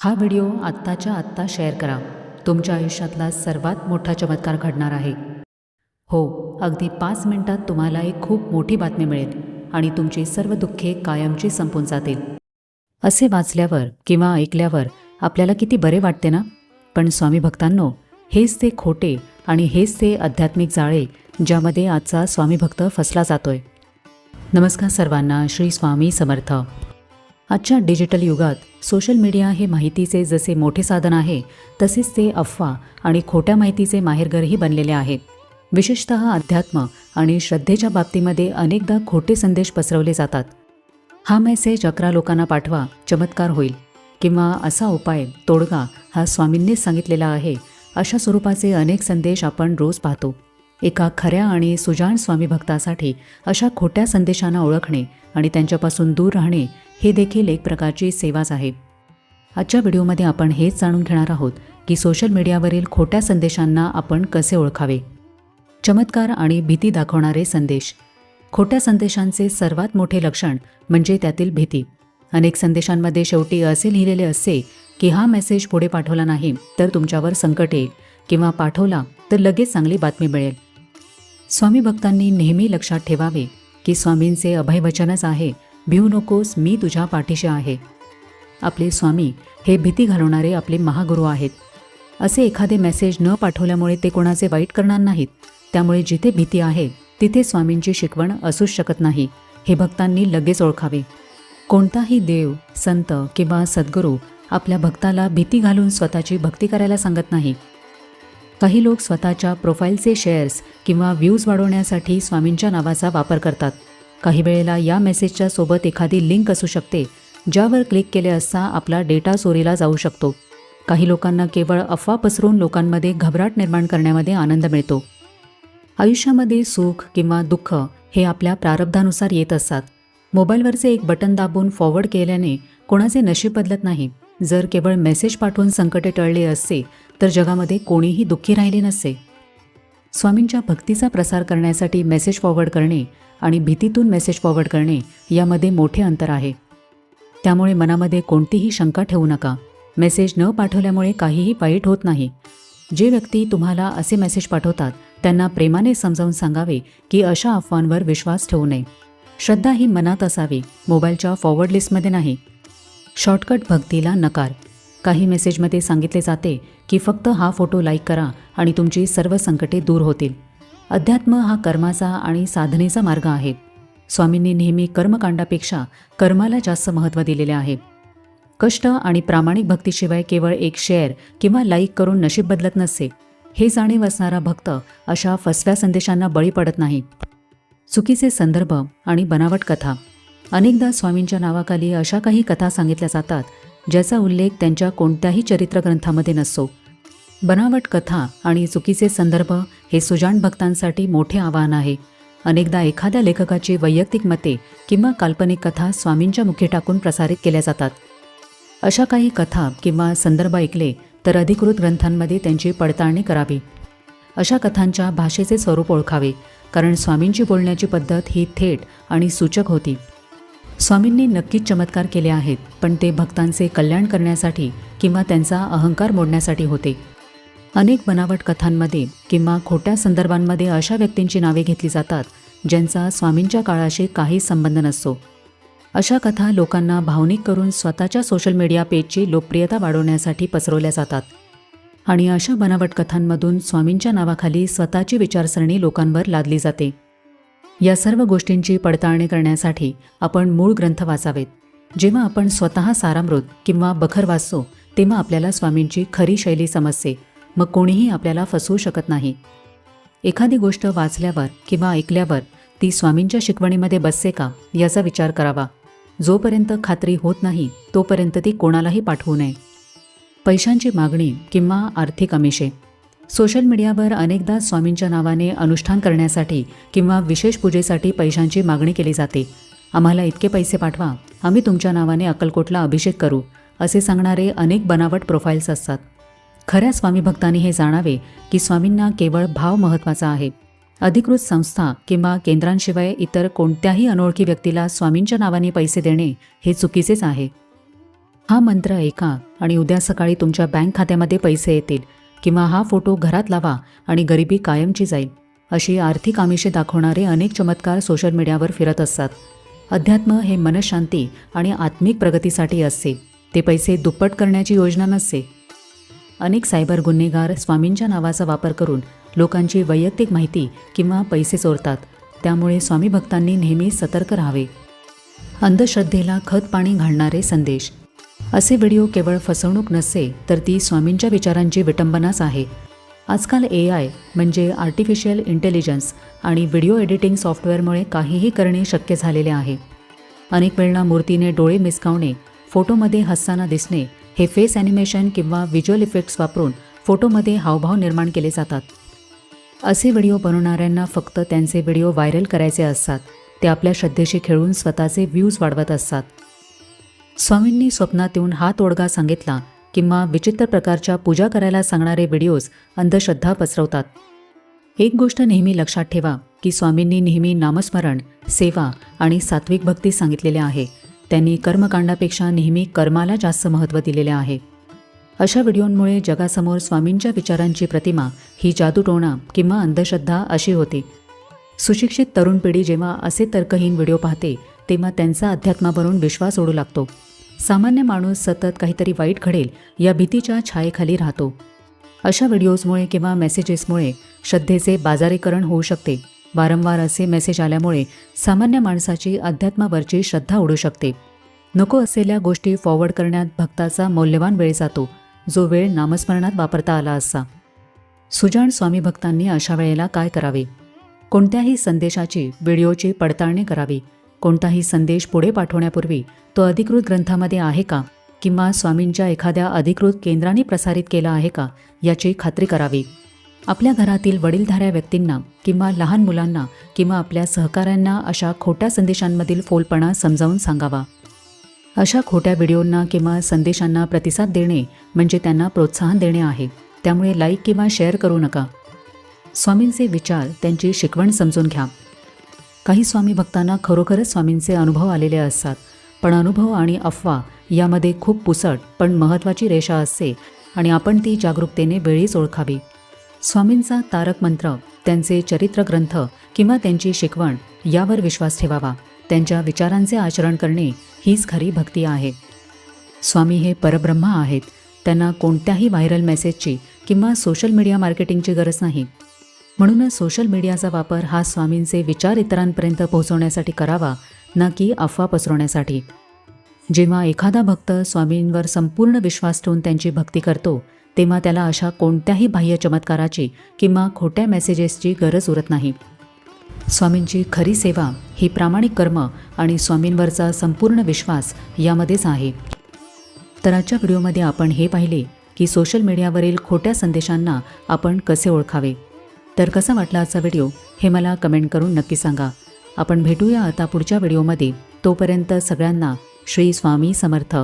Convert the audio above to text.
हा व्हिडिओ आत्ताच्या आत्ता शेअर करा. तुमच्या आयुष्यातला सर्वात मोठा चमत्कार घडणार आहे. हो, अगदी 5 मिनिटात तुम्हाला एक खूप मोठी बातमी मिळेल आणि तुमची सर्व दुःखे कायमची संपून जातील. असे वाचल्यावर किंवा ऐकल्यावर आपल्याला किती बरे वाटते ना? पण स्वामी भक्तांनो, हेच ते खोटे आणि हेच ते आध्यात्मिक जाळे ज्यामध्ये आजचा स्वामी भक्त फसला जातोय. नमस्कार सर्वांना, श्री स्वामी समर्थ. आजच्या डिजिटल युगात सोशल मीडिया हे माहितीचे जसे मोठे साधन आहे, तसेच ते अफवा आणि खोट्या माहितीचे माहेरघरही बनलेले आहे. विशेषतः अध्यात्म आणि श्रद्धेच्या बाबतीमध्ये अनेकदा खोटे संदेश पसरवले जातात. हा मेसेज 11 लोकांना पाठवा, चमत्कार होईल, किंवा असा उपाय, तोडगा हा स्वामींनीच सांगितलेला आहे, अशा स्वरूपाचे अनेक संदेश आपण रोज पाहतो. एका खऱ्या आणि सुजाण स्वामी भक्तासाठी अशा खोट्या संदेशांना ओळखणे आणि त्यांच्यापासून दूर राहणे हे देखील एक प्रकारची सेवाच आहे. आजच्या व्हिडिओमध्ये आपण हेच जाणून घेणार आहोत की सोशल मीडियावरील खोट्या संदेशांना आपण कसे ओळखावे. चमत्कार आणि भीती दाखवणारे संदेश. खोट्या संदेशांचे सर्वात मोठे लक्षण म्हणजे त्यातील भीती. अनेक संदेशांमध्ये शेवटी असे लिहिलेले असते की हा मेसेज पुढे पाठवला नाही तर तुमच्यावर संकट येईल, किंवा पाठवला तर लगेच चांगली बातमी मिळेल. स्वामी भक्तांनी नेहमी लक्षात ठेवावे की स्वामींचे अभयवचनच आहे, भिवू नकोस, मी तुझ्या पाठीशी आहे. आपले स्वामी हे भीती घालवणारे आपले महागुरू आहेत. असे एखादे मेसेज न पाठवल्यामुळे ते कोणाचे वाईट करणार नाहीत. त्यामुळे जिथे भीती आहे तिथे स्वामींची शिकवण असूच शकत नाही, हे भक्तांनी लगेच ओळखावे. कोणताही देव, संत किंवा सद्गुरू आपल्या भक्ताला भीती घालून स्वतःची भक्ती करायला सांगत नाही. काही लोक स्वतःच्या प्रोफाईलचे शेअर्स किंवा व्ह्यूज वाढवण्यासाठी स्वामींच्या नावाचा वापर करतात. काही वेळेला या मेसेजच्या सोबत एखादी लिंक असू शकते, ज्यावर क्लिक केले असता आपला डेटा चोरीला जाऊ शकतो. काही लोकांना केवळ अफवा पसरवून लोकांमध्ये घबराट निर्माण करण्यामध्ये आनंद मिळतो. आयुष्यामध्ये सुख किंवा दुःख हे आपल्या प्रारब्धानुसार येत असतात. मोबाईलवरचे एक बटन दाबून फॉरवर्ड केल्याने कोणाचे नशीब बदलत नाही. जर केवळ मेसेज पाठवून संकटे टळले असते तर जगामध्ये कोणीही दुःखी राहिले नसते. स्वामींच्या भक्तीचा प्रसार करण्यासाठी मेसेज फॉरवर्ड करणे आणि भीतीतून मेसेज फॉरवर्ड करणे यामध्ये मोठे अंतर आहे. त्यामुळे मनामध्ये कोणतीही शंका ठेवू नका. मेसेज न पाठवल्यामुळे काहीही वाईट होत नाही. जे व्यक्ती तुम्हाला असे मेसेज पाठवतात त्यांना प्रेमाने समजावून सांगावे की अशा अफवांवर विश्वास ठेवू नये. श्रद्धा ही मनात असावी, मोबाईलच्या फॉरवर्ड लिस्टमध्ये नाही. शॉर्टकट भक्तीला नकार. काही मेसेजमध्ये सांगितले जाते की फक्त हा फोटो लाईक करा आणि तुमची सर्व संकटे दूर होतील. अध्यात्म हा कर्माचा आणि साधनेचा मार्ग आहे. स्वामींनी नेहमी कर्मकांडापेक्षा कर्माला जास्त महत्त्व दिलेले आहे. कष्ट आणि प्रामाणिक भक्तीशिवाय केवळ एक शेअर किंवा लाईक करून नशीब बदलत नसते. हे जाणीव असणारा भक्त अशा फसव्या संदेशांना बळी पडत नाही. चुकीचे संदर्भ आणि बनावट कथा. अनेकदा स्वामींच्या नावाखाली अशा काही कथा सांगितल्या जातात ज्याचा उल्लेख त्यांच्या कोणत्याही चरित्रग्रंथामध्ये नसतो. बनावट कथा आणि चुकीचे संदर्भ हे सुजाण भक्तांसाठी मोठे आव्हान आहे. अनेकदा एखाद्या लेखकाची वैयक्तिक मते किंवा काल्पनिक कथा स्वामींच्या मुखी टाकून प्रसारित केल्या जातात. अशा काही कथा किंवा संदर्भ ऐकले तर अधिकृत ग्रंथांमध्ये त्यांची पडताळणी करावी. अशा कथांच्या भाषेचे स्वरूप ओळखावे, कारण स्वामींची बोलण्याची पद्धत ही थेट आणि सूचक होती. स्वामींनी नक्कीच चमत्कार केले आहेत, पण ते भक्तांचे कल्याण करण्यासाठी किंवा त्यांचा अहंकार मोडण्यासाठी होते. अनेक बनावट कथांमध्ये किंवा खोट्या संदर्भांमध्ये अशा व्यक्तींची नावे घेतली जातात ज्यांचा स्वामींच्या काळाशी काही संबंध नसतो. अशा कथा लोकांना भावनिक करून स्वतःच्या सोशल मीडिया पेजची लोकप्रियता वाढवण्यासाठी पसरवल्या जातात. आणि अशा बनावट कथांमधून स्वामींच्या नावाखाली स्वतःची विचारसरणी लोकांवर लादली जाते. या सर्व गोष्टींची पडताळणी करण्यासाठी आपण मूळ ग्रंथ वाचावेत. जेव्हा आपण स्वतः सारामृत किंवा बखर वाचतो तेव्हा आपल्याला स्वामींची खरी शैली समजते. मग कोणीही आपल्याला फसवू शकत नाही. एखादी गोष्ट वाचल्यावर किंवा ऐकल्यावर ती स्वामींच्या शिकवणीमध्ये बसते का याचा विचार करावा. जोपर्यंत खात्री होत नाही तोपर्यंत ती कोणालाही पाठवू नये. पैशांची मागणी किंवा आर्थिक आमिषे. सोशल मीडियावर अनेकदा स्वामींच्या नावाने अनुष्ठान करण्यासाठी किंवा विशेष पूजेसाठी पैशांची मागणी केली जाते. आम्हाला इतके पैसे पाठवा, आम्ही तुमच्या नावाने अक्कलकोटला अभिषेक करू, असे सांगणारे अनेक बनावट प्रोफाईल्स असतात. खऱ्या स्वामी भक्तांनी हे जाणावे की स्वामींना केवळ भाव महत्त्वाचा आहे. अधिकृत संस्था किंवा केंद्रांशिवाय इतर कोणत्याही अनोळखी व्यक्तीला स्वामींच्या नावाने पैसे देणे हे चुकीचेच आहे. हा मंत्र ऐका आणि उद्या सकाळी तुमच्या बँक खात्यामध्ये पैसे येतील, किंवा हा फोटो घरात लावा आणि गरिबी कायमची जाईल. अशी आर्थिक आमिषे दाखवणारे अनेक चमत्कार सोशल मीडियावर फिरत असतात. अध्यात्म हे मनशांती आणि आत्मिक प्रगतीसाठी असते, ते पैसे दुप्पट करण्याची योजना नसते. अनेक सायबर गुन्हेगार स्वामींच्या नावाचा वापर करून लोकांची वैयक्तिक माहिती किंवा पैसे चोरतात. त्यामुळे स्वामी भक्तांनी नेहमी सतर्क राहावे. अंधश्रद्धेला खत पाणी घालणारे संदेश. असे व्हिडिओ केवळ फसवणूक नसते, तर ती स्वामींच्या विचारांची विटंबनाच आहे. आजकाल AI म्हणजे आर्टिफिशियल इंटेलिजन्स आणि व्हिडिओ एडिटिंग सॉफ्टवेअरमुळे काहीही करणे शक्य झालेले आहे. अनेक वेळेला मूर्तीने डोळे मिसकावणे, फोटोमध्ये हसताना दिसणे, हे फेस ॲनिमेशन किंवा व्हिज्युअल इफेक्ट्स वापरून फोटोमध्ये हावभाव निर्माण केले जातात. असे व्हिडिओ बनवणाऱ्यांना फक्त त्यांचे व्हिडिओ व्हायरल करायचे असतात. ते आपल्या श्रद्धेशी खेळून स्वतःचे व्ह्यूज वाढवत असतात. स्वामींनी स्वप्नात येऊन हा तोडगा सांगितला किंवा विचित्र प्रकारच्या पूजा करायला सांगणारे व्हिडिओज अंधश्रद्धा पसरवतात. एक गोष्ट नेहमी लक्षात ठेवा की स्वामींनी नेहमी नामस्मरण, सेवा आणि सात्विक भक्ती सांगितलेले आहे. त्यांनी कर्मकांडापेक्षा नेहमी कर्माला जास्त महत्त्व दिलेले आहे. अशा व्हिडिओंमुळे जगासमोर स्वामींच्या विचारांची प्रतिमा ही जादूटोणा किंवा अंधश्रद्धा अशी होते. सुशिक्षित तरुण पिढी जेव्हा असे तर्कहीन व्हिडिओ पाहते तेव्हा त्यांचा अध्यात्मावरून विश्वास ओढू लागतो. सामान्य माणूस सतत काहीतरी वाईट घडेल या भीतीच्या छायेखाली राहतो. अशा व्हिडिओजमुळे किंवा मेसेजेसमुळे श्रद्धेचे बाजारीकरण होऊ शकते. वारंवार असे मेसेज आल्यामुळे सामान्य माणसाची अध्यात्मावरची श्रद्धा उडू शकते. नको असलेल्या गोष्टी फॉरवर्ड करण्यात भक्ताचा मौल्यवान वेळ जातो, जो वेळ नामस्मरणात वापरता आला असता. सुजाण स्वामी भक्तांनी अशा वेळेला काय करावे? कोणत्याही संदेशाची, व्हिडिओची पडताळणी करावी. कोणताही संदेश पुढे पाठवण्यापूर्वी तो अधिकृत ग्रंथामध्ये आहे का किंवा स्वामींच्या एखाद्या अधिकृत केंद्राने प्रसारित केला आहे का याची खात्री करावी. आपल्या घरातील वडीलधाऱ्या व्यक्तींना किंवा लहान मुलांना किंवा आपल्या सहकाऱ्यांना अशा खोट्या संदेशांमधील फोलपणा समजावून सांगावा. अशा खोट्या व्हिडिओंना किंवा संदेशांना प्रतिसाद देणे म्हणजे त्यांना प्रोत्साहन देणे आहे. त्यामुळे लाईक किंवा शेअर करू नका. स्वामींचे विचार, त्यांची शिकवण समजून घ्या. काही स्वामी भक्तांना खरोखरच स्वामींचे अनुभव आलेले असतात, पण अनुभव आणि अफवा यामध्ये खूप पुसट पण महत्त्वाची रेषा असते आणि आपण ती जागरूकतेने वेळीच ओळखावी. स्वामींचा तारक मंत्र, त्यांचे चरित्र ग्रंथ किंवा त्यांची शिकवण यावर विश्वास ठेवावा. त्यांच्या विचारांचे आचरण करणे हीच खरी भक्ती आहे. स्वामी हे परब्रह्म आहेत. त्यांना कोणत्याही व्हायरल मेसेजची किंवा सोशल मीडिया मार्केटिंगची गरज नाही. म्हणूनच सोशल मीडियाचा वापर हा स्वामींचे विचार इतरांपर्यंत पोहोचवण्यासाठी करावा, ना की अफवा पसरवण्यासाठी. जेव्हा एखादा भक्त स्वामींवर संपूर्ण विश्वास ठेवून त्यांची भक्ती करतो तेव्हा त्याला अशा कोणत्याही बाह्य चमत्काराची किंवा खोट्या मेसेजेसची गरज उरत नाही. स्वामींची खरी सेवा ही प्रामाणिक कर्म आणि स्वामींवरचा संपूर्ण विश्वास यामध्येच आहे. तर आजच्या व्हिडिओमध्ये आपण हे पाहिले की सोशल मीडियावरील खोट्या संदेशांना आपण कसे ओळखावे. तर कसा वाटला आजचा व्हिडिओ हे मला कमेंट करून नक्की सांगा. आपण भेटूया आता पुढच्या व्हिडिओमध्ये. तोपर्यंत सगळ्यांना श्री स्वामी समर्थ.